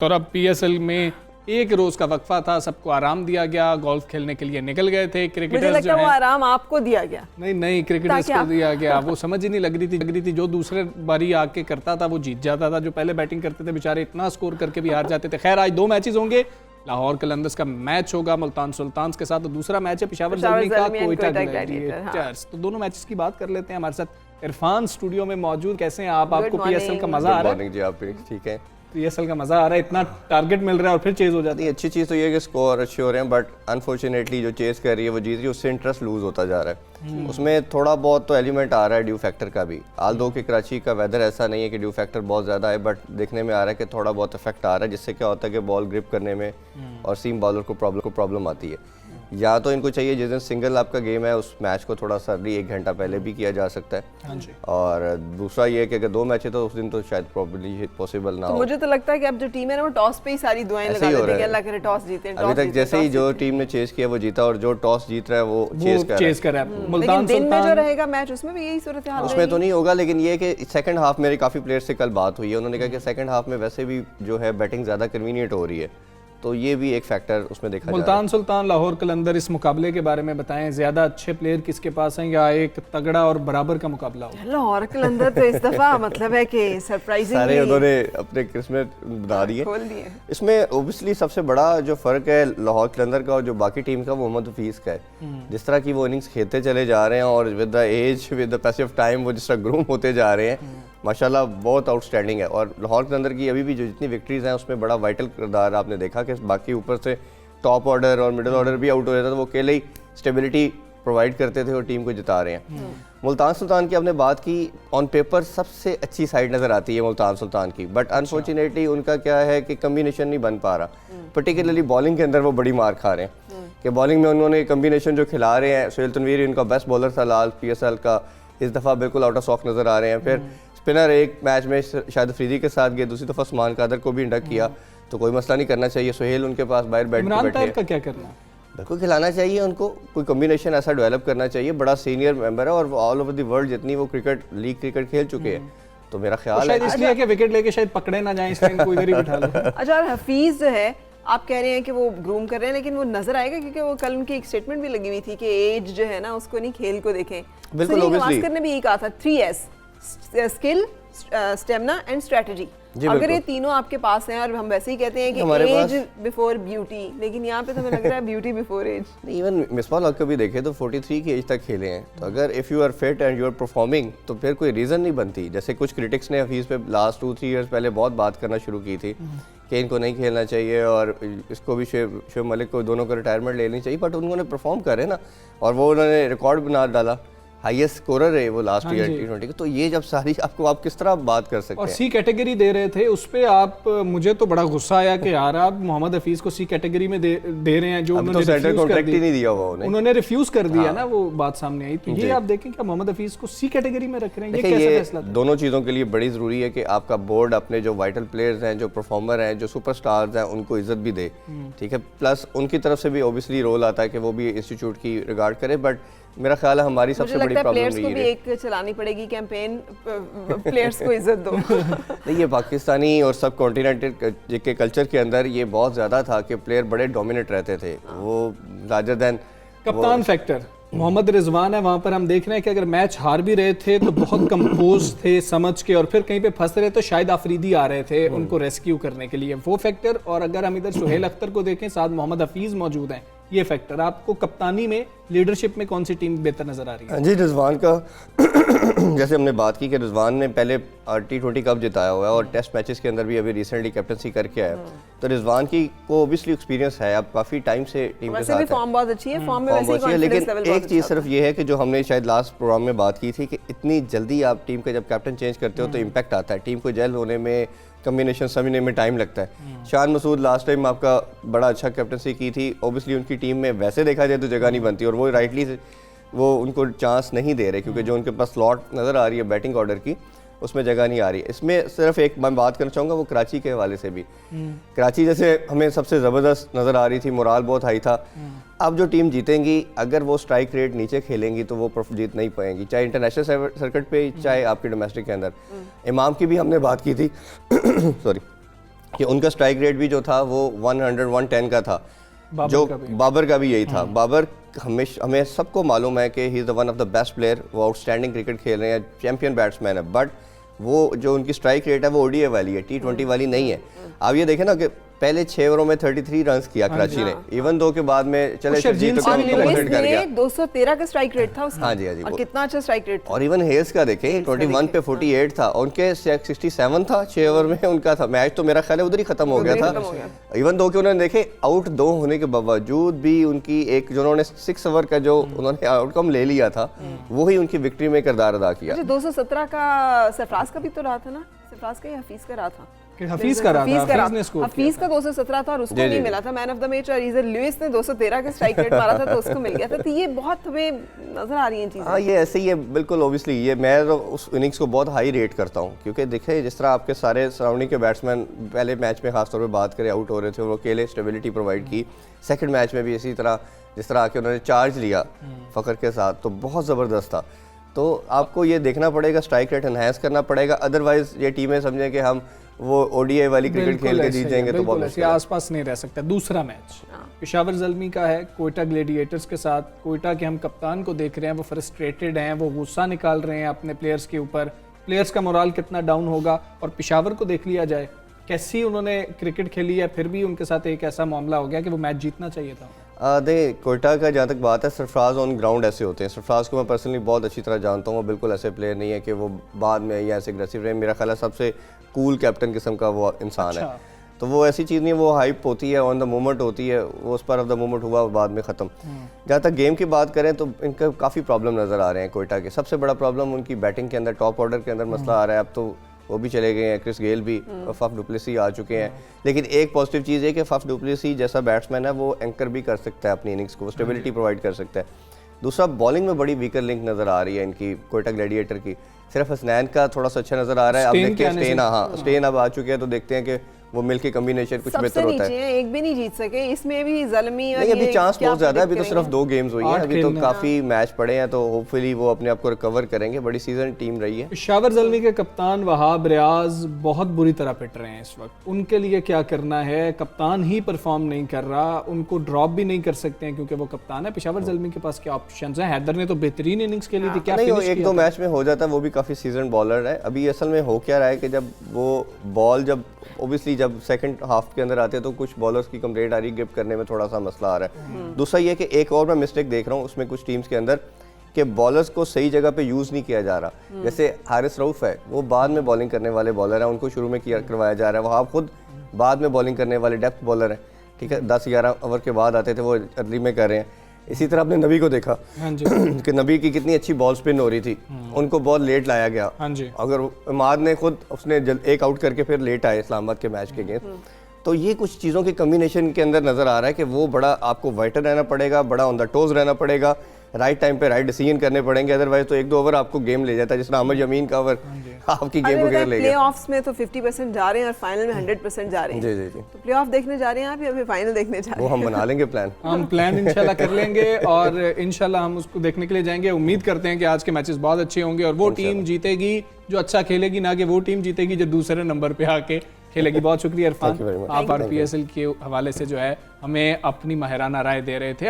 और अब पीएसएल में एक रोज का वक्फा था, सबको आराम दिया गया, गोल्फ खेलने के लिए निकल गए थे क्रिकेटर्स। मुझे लगता है वो आराम आपको दिया गया। नहीं क्रिकेटर्स को दिया गया। वो समझ ही नहीं लग रही थी। जो दूसरे बारी आके करता था वो जीत जाता था, जो पहले बैटिंग करते थे बेचारे इतना स्कोर करके भी हार जाते थे। खैर आज 2 मैचेस होंगे, लाहौर कलंदर्स का मैच होगा मुल्तान सुल्तान्स के साथ, तो दूसरा मैच है पेशावर ज़ल्मी का कोयटा ग्लैडिएटर्स। तो दोनों मैचेस की बात कर लेते हैं। हमारे साथ इरफान स्टूडियो में मौजूद। कैसे हैं आप? आपको पीएसएल का मजा आ रहा है? जी आप ठीक है। पीएसएल का मजा आ रहा है, इतना टारगेट मिल रहा है और फिर चेज हो जाती है। अच्छी चीज़ तो ये है कि स्कोर अच्छे हो रहे हैं, बट अनफॉर्चुनेटली जो चेज कर रही है वो जीत रही है, उससे इंटरेस्ट लूज होता जा रहा है। उसमें थोड़ा बहुत तो एलिमेंट आ रहा है ड्यू फैक्टर का भी। आल्दो कि कराची का वेदर ऐसा नहीं है कि ड्यू फैक्टर बहुत ज़्यादा है, बट देखने में आ रहा है कि थोड़ा बहुत इफेक्ट आ रहा है, जिससे क्या होता है कि बॉल ग्रिप करने में और सीम बॉलर को प्रॉब्लम आती है। या तो इनको चाहिए जिस दिन सिंगल आपका गेम है उस मैच को थोड़ा सा 1 घंटा पहले भी किया जा सकता है। हाँ जी। और दूसरा ये है कि अगर 2 मैच है तो उस दिन तो शायद प्रॉब्ली पॉसिबल ना तो हो। मुझे तो लगता है कि अब जो टीम है ना वो टॉस पे ही सारी दुआएं लगा देती है कि अल्लाह करे टॉस जीते। अभी तक जैसे ही जो टीम ने चेस किया वो जीता, और जो टॉस जीत रहा है वो चेस कर रहा है। लेकिन दिन में जो रहेगा मैच उसमें भी यही सूरत हाल उसमें तो नहीं होगा, लेकिन ये कि सेकंड हाफ मेरे काफ़ी प्लेयर्स से कल बात हुई है, उन्होंने कहा कि सेकंड हाफ में वैसे भी जो है बैटिंग ज़्यादा कन्वीनियंट हो रही है, तो ये भी एक फैक्टर उसमें देखा मुल्तान सुल्तान लाहौर कलंदर, इस मुकाबले के बारे में बताएं। ज्यादा अच्छे प्लेयर किसके पास हैं या एक तगड़ा और बराबर का मुकाबला हो? लाहौर कलंदर तो इस दफा मतलब है कि सरप्राइजिंगली सारे उन्होंने अपने किस्मत बना दिए, खोल दिए। इसमें ओबियसली सबसे बड़ा जो फ़र्क है लाहौर कलंदर का और जो बाकी टीम का, मोहम्मद हफीज़ का है। जिस तरह की वो इनिंग्स खेलते चले जा रहे हैं और with the age with the passage of time वो जिस तरह ग्रूम होते जा रहे हैं, माशाल्लाह बहुत आउटस्टैंडिंग है। और लाहौर के अंदर की अभी भी जो जितनी विक्ट्रीज हैं उसमें बड़ा वाइटल किरदार आपने देखा कि बाकी ऊपर से टॉप ऑर्डर और मिडिल ऑर्डर भी आउट हो जाता था, वो अकेले ही स्टेबिलिटी प्रोवाइड करते थे और टीम को जिता रहे हैं। मुल्तान सुल्तान की आपने बात की, ऑन पेपर सबसे अच्छी साइड नज़र आती है मुल्तान सुल्तान की, बट अनफॉर्चुनेटली उनका क्या है कि कम्बिनेशन नहीं बन पा रहा। पर्टिकुलरली बॉलिंग के अंदर वो बड़ी मार खा रहे हैं कि बॉलिंग में उन्होंने कम्बिनेशन जो खिला रहे हैं। सोहेल तनवीर उनका बेस्ट बॉलर था लाल पीएसएल का, इस दफ़ा बिल्कुल आउट ऑफ स्टॉक नज़र आ रहे हैं। फिर स्पिनर एक मैच में शायद अफरीदी के साथ गए, दूसरी दफ़ा उस्मान कादर को भी इंडक्ट किया, तो कोई मसला नहीं करना चाहिए। सोहेल उनके पास बाहर बैठ का क्या करना? बिल्कुल खिलाना चाहिए उनको, कोई कॉम्बिनेशन ऐसा डेवलप करना चाहिए। बड़ा सीनियर मेंबर है और ऑल ओवर द वर्ल्ड जितनी वो क्रिकेट लीग क्रिकेट खेल चुके हैं, तो मेरा ख्याल है इसलिए कि विकेट लेके शायद पकड़े ना जाए, इसलिए इनको इधर ही बिठा लो। अच्छा, और हफीज जो है आप कह रहे हैं कि वो ग्रूम कर रहे हैं, लेकिन वो नजर आएगा क्योंकि वो कल उनकी एक स्टेटमेंट भी लगी हुई थी कि एज जो है ना उसको नहीं, खेल को देखें। बिल्कुल गावस्कर ने भी यही कहा था, 3S skill, stamina and strategy. अगर ये तीनों आपके पास हैं, और हम वैसे ही कहते हैं कि एज बिफोर ब्यूटी, लेकिन यहाँ पे तो हमें लग रहा है beauty before age. Even Misbah Haq को भी देखे तो 43 की एज तक खेले हैं, तो अगर if you are fit and you are performing तो फिर कोई रीज़न नहीं बनती। जैसे कुछ क्रिटिक्स ने हफीज़ पे लास्ट 2-3 ईयर्स पहले बहुत बात करना शुरू की थी कि इनको नहीं खेलना चाहिए और इसको भी शुएब मलिक को, दोनों को रिटायरमेंट लेनी चाहिए, बट उन्होंने परफॉर्म करे ना, और वो उन्होंने रिकॉर्ड बना डाला, हाईएस्ट स्कोरर है वो लास्ट ईयर T20 के। तो ये जब सारी आपको आप किस तरह बात कर सकते हैं? और सी कैटेगरी दे रहे थे उस पे आप, मुझे तो बड़ा गुस्सा आया कि यार आप मोहम्मद हफीज को सी कैटेगरी में दे रहे हैं, जो उन्होंने सेंट्रल कॉन्ट्रैक्ट ही नहीं दिया हुआ उन्होंने रिफ्यूज कर दिया ना, वो बात सामने आई। तो ये आप देखें कि मोहम्मद हफीज को सी कैटेगरी में रख रहे हैं, ये कैसा फैसला था? दोनों चीज़ों के लिए बड़ी ज़रूरी है कि आपका बोर्ड अपने जो वाइटल प्लेयर्स हैं, जो परफॉर्मर हैं, जो सुपरस्टार्स हैं, उनको इज्जत भी दे, ठीक है। प्लस उनकी तरफ से भी ऑब्वियसली रोल आता है कि वो भी इंस्टीट्यूट की रिगार्ड करे, बट मेरा ख्याल है हमारी सबसे बड़ी प्रॉब्लम यही है। एक चलानी पड़ेगी कैंपेन, प्लेयर्स को इज्जत दो। नहीं, ये पाकिस्तानी और सब कॉन्टिनेंटल के कल्चर के अंदर ये बहुत ज़्यादा था कि प्लेयर बड़े डोमिनेट रहते थे, वो रादर देन कप्तान फैक्टर। मोहम्मद रिजवान है, वहाँ पर हम देख रहे हैं कि अगर मैच हार भी रहे थे तो बहुत कंपोज थे, समझ के, और फिर कहीं पे फंस रहे तो शायद आफरीदी आ रहे थे उनको रेस्क्यू करने के लिए, वो फैक्टर। और अगर हम इधर सुहेल अख्तर को देखें, साथ मोहम्मद हफीज मौजूद हैं, ये फैक्टर। आपको कप्तानी में, लीडरशिप में कौन सी टीम बेहतर नजर आ रही है? जी, रिजवान का जैसे हमने बात की कि रिजवान ने पहले T20 कप जिताया हुआ है और टेस्ट मैचेस के अंदर भी अभी रिसेंटली कैप्टनसी करके आया, तो रिजवान की को ऑब्वियसली एक्सपीरियंस है, अब काफ़ी टाइम से टीम के साथ है, फॉर्म बहुत अच्छी है, फॉर्म में वैसे ही है। लेकिन एक चीज़ सिर्फ ये है कि जो हमने शायद लास्ट प्रोग्राम में बात की थी कि इतनी जल्दी आप टीम का जब कैप्टन चेंज करते हो तो इम्पैक्ट आता है, टीम को जेल होने में, कम्बिनेशन समझने में टाइम लगता है। शान मसूद लास्ट टाइम आपका बड़ा अच्छा कैप्टनसी की थी, ऑब्वियसली उनकी टीम में वैसे देखा जाए तो जगह नहीं बनती, और वो राइटली वो उनको चांस नहीं दे रहे क्योंकि जो उनके पास स्लॉट नज़र आ रही है बैटिंग ऑर्डर की, उसमें जगह नहीं आ रही है। इसमें सिर्फ एक मैं बात करना चाहूँगा वो कराची के हवाले से भी। कराची जैसे हमें सबसे ज़बरदस्त नज़र आ रही थी, मोराल बहुत हाई था। अब जो टीम जीतेंगी, अगर वो स्ट्राइक रेट नीचे खेलेंगी तो वो जीत नहीं पाएंगी, चाहे इंटरनेशनल सर्किट पे चाहे आपके डोमेस्टिक के अंदर। इमाम की भी हमने बात की थी सॉरी, कि उनका स्ट्राइक रेट भी जो था वो 100-110 का था, जो बाबर का भी यही था। बाबर हमें सबको मालूम है कि he is the one of the best player, वो आउटस्टैंडिंग क्रिकेट खेल रहे हैं, चैंपियन बैट्समैन है, बट वो जो उनकी स्ट्राइक रेट है वो ओडीआई वाली है, T20 वाली नहीं है। आप ये देखें ना कि पहले 6 ओवरों में 33 रन किया कराची ने, इवन दो के बाद में चले शर्जील तो कर गया, 213 का स्ट्राइक रेट था उसका। हाँ जी, हाँ जी, और कितना अच्छा स्ट्राइक रेट था। और इवन हेल्स का देखें 21 पे 48 था, उनके 67 था 6 ओवर में उनका था। मैच तो मेरा ख्याल है उधर ही खत्म हो गया था, इवन दो के उन्होंने देखे आउट 2 होने के बावजूद भी उनकी एक जो उन्होंने 6 ओवर का जो उन्होंने आउटकम ले लिया था वो ही उनकी विक्ट्री में किरदार अदा किया। 217 का सरफराज का भी तो रहा था ना, सरफराज का या हफीज का रहा था? हफीज का रहा था, हफीज का 217 था और उसको नहीं मिला था मैन ऑफ द मैच, और रीजर लुइस ने 213 का स्ट्राइक रेट मारा था तो उसको मिल गया था। तो ये बहुत हमें नजर आ रही हैं चीजें। हाँ, ये ऐसे ही है बिल्कुल। ओबियसली ये मैं तो उस इनिंग्स को बहुत हाई रेट करता हूँ, क्योंकि देखिए जिस तरह आपके सारे सराउंडिंग के बैट्समैन पहले मैच में खासतौर पर बात करें आउट हो रहे थे, वो अकेले स्टेबिलिटी प्रोवाइड की। सेकेंड मैच में भी इसी तरह जिस तरह आके उन्होंने चार्ज लिया फ़खर के साथ, तो बहुत ज़बरदस्त था। तो आपको ये देखना पड़ेगा, स्ट्राइक रेट एनहांस करना पड़ेगा, अदरवाइज ये टीमें समझें कि हम वो ओडीआई वाली क्रिकेट खेल के जीत जाएंगे तो बहुत मुश्किल है, आसपास नहीं रह सकता। दूसरा मैच पेशावर ज़ल्मी का है कोयटा ग्लेडिएटर्स के साथ। कोयटा के हम कप्तान को देख रहे हैं, वो फ्रस्ट्रेटेड हैं, वो गुस्सा निकाल रहे हैं अपने प्लेयर्स के ऊपर। प्लेयर्स का मोराल कितना डाउन होगा। और पेशावर को देख लिया जाए कैसी उन्होंने क्रिकेट खेली है, फिर भी उनके साथ एक ऐसा मामला हो गया कि वो मैच जीतना चाहिए था। कोयटा का जहाँ तक बात है, सरफराज ऑन ग्राउंड ऐसे होते हैं। सरफराज को मैं पर्सनली बहुत अच्छी तरह जानता हूँ, वो बिल्कुल ऐसे प्लेयर नहीं है कि वो बाद में या ऐसे एग्रेसिव रहे। मेरा ख्याल है सबसे कूल कैप्टन किस्म का वो इंसान है। तो वो ऐसी चीज़ नहीं है, वो हाइप होती है, ऑन द मोमेंट होती है, वो उस पर ऑफ द मोमेंट हुआ बाद में ख़त्म। जहाँ तक गेम की बात करें तो इनका काफ़ी प्रॉब्लम नज़र आ रहे हैं कोयटा के। सबसे बड़ा प्रॉब्लम उनकी बैटिंग के अंदर, टॉप ऑर्डर के अंदर मसला आ रहा है। अब तो वो भी चले गए हैं, क्रिस गेल भी, फफ डुप्लेसी आ चुके हैं। लेकिन एक पॉजिटिव चीज़ है कि फफ डुप्लेसी जैसा बैट्समैन है वो एंकर भी कर सकता है अपनी इनिंग्स को, स्टेबिलिटी प्रोवाइड कर सकता है। दूसरा, बॉलिंग में बड़ी वीकर लिंक नज़र आ रही है इनकी कोयटा ग्लैडिएटर की। सिर्फ हसनैन का थोड़ा सा अच्छा नज़र आ रहा है। अब देखते हैं स्टेन अब आ चुके हैं, तो देखते हैं कि वो मिलके कॉम्बिनेशन कुछ बेहतर होता है। एक भी नहीं जीत सके इसमें भी ज़ल्मी। नहीं, अभी चांस बहुत ज़्यादा है, अभी तो सिर्फ 2 गेम्स हुई हैं, अभी तो काफ़ी मैच पड़े हैं, तो होपफुली वो अपने आप को रिकवर करेंगे। बड़ी सीजन टीम रही है। पेशावर ज़ल्मी के कप्तान वहाब रियाज बहुत बुरी तरह पिट रहे हैं इस वक्त। उनके लिए क्या करना है? कप्तान ही परफॉर्म नहीं कर रहा, उनको ड्रॉप भी नहीं कर सकते हैं क्योंकि वो कप्तान है। पेशावर ज़ल्मी के पास क्या ऑप्शन है? हैदर ने तो बेहतरीन इनिंग्स खेली थी, क्या नहीं 1-2 मैच में हो जाता है, वो भी काफ़ी सीजन बॉलर है। अभी असल में हो क्या रहा है कि जब वो बॉल जब ओबियसली जब सेकंड हाफ के अंदर आते हैं तो कुछ बॉलर्स की कंप्लेंट आ रही है, गिफ्ट करने में थोड़ा सा मसला आ रहा है। दूसरा ये कि एक और मैं मिस्टेक देख रहा हूँ उसमें कुछ टीम्स के अंदर कि बॉलर्स को सही जगह पे यूज़ नहीं किया जा रहा। जैसे हारिस रऊफ है, वो बाद में बॉलिंग करने वाले बॉलर हैं, उनको शुरू में करवाया जा रहा है। वहाँ खुद बाद में बॉलिंग करने वाले डेप्थ बॉलर हैं, ठीक है, 10-11 ओवर के बाद आते थे, वो अर्ली में कर रहे हैं। इसी तरह आपने नबी को देखा कि नबी की कितनी अच्छी बॉल स्पिन हो रही थी, उनको बहुत लेट लाया गया। अगर इमाद ने खुद उसने एक आउट करके फिर लेट आए इस्लामाबाद के मैच के अगेंस्ट। तो ये कुछ चीज़ों के कम्बिनेशन के अंदर नज़र आ रहा है कि वो बड़ा आपको वाइटर रहना पड़ेगा, बड़ा ऑन द टोज रहना पड़ेगा, राइट टाइम पे राइट डिसीजन करने पड़ेंगे, अदरवाइज तो 1-2 ओवर आपको गेम ले जाता है। जिस तरह अहमद यमीन का ओवर आपकी गेम को ले गया। प्लेऑफ्स में तो 50% जा रहे हैं और फाइनल में 100% जा रहे हैं। जी जी जी। तो प्लेऑफ देखने जा रहे हैं आप या फिर फाइनल देखने जा रहे हैं? वो हम बना लेंगे प्लान। हम प्लान इंशाल्लाह कर लेंगे और इंशाल्लाह हम उसको देखने के लिए जाएंगे। उम्मीद करते हैं कि आज के मैचेस बहुत अच्छे होंगे और वो टीम जीतेगी जो अच्छा खेलेगी, ना कि वो टीम जीतेगी जो दूसरे नंबर पे आके खेलेगी। बहुत शुक्रिया इरफान, आप RPSL के हवाले से जो है हमें अपनी माहिराना राय दे रहे थे।